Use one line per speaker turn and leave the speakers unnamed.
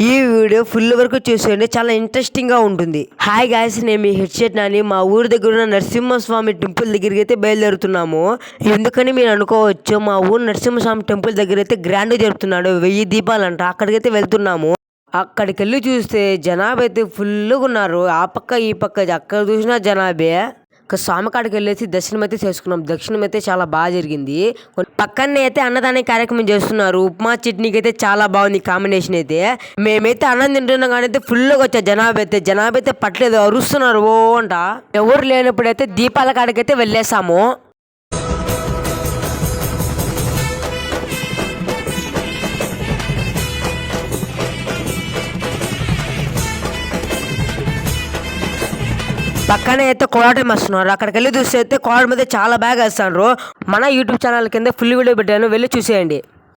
ఈ video full వరకు చూసేయండి, చాలా ఇంట్రెస్టింగ్ గా ఉంటుంది. హాయ్ గాయ్స్, నేను మీ హెడ్సెట్ నాని. మా ఊరి దగ్గర ఉన్న నరసింహస్వామి టెంపుల్ దగ్గరికి అయితే బయలుదేరుతున్నాము. ఎందుకని మీరు అనుకోవచ్చు, మా ఊరు నరసింహస్వామి టెంపుల్ దగ్గర అయితే గ్రాండ్ జరుపుతున్నాడు, 1000 దీపాలంట. అక్కడికైతే వెళ్తున్నాము. అక్కడికి వెళ్ళి చూస్తే జనాభా అయితే ఫుల్గా ఉన్నారు. ఆ పక్క ఈ పక్క అక్కడ చూసినా జనాభే. స్వామి కాడికి వెళ్ళేసి దర్శనం అయితే చేసుకున్నాం. దర్శనం అయితే చాలా బాగా జరిగింది. పక్కనే అయితే అన్నదాన కార్యక్రమం చేస్తున్నారు. ఉప్మా చట్నీకి అయితే చాలా బాగుంది కాంబినేషన్ అయితే. మేమైతే అన్నం తింటున్నాం కానీ అయితే ఫుల్గా వచ్చా జనాభా అయితే పట్టలేదు, అరుస్తున్నారు ఓ అంట. ఎవరు లేనప్పుడు అయితే దీపాల కాడికి అయితే వెళ్ళేసాము. పక్కనే అయితే కోలాటం వేస్తున్నారు. అక్కడికి వెళ్ళి చూస్తే అయితే కోలాటం అయితే చాలా బాగా వేస్తున్నారు. మన యూట్యూబ్ ఛానల్ కింద ఫుల్ వీడియో పెట్టాను, వెళ్ళి చూసేయండి.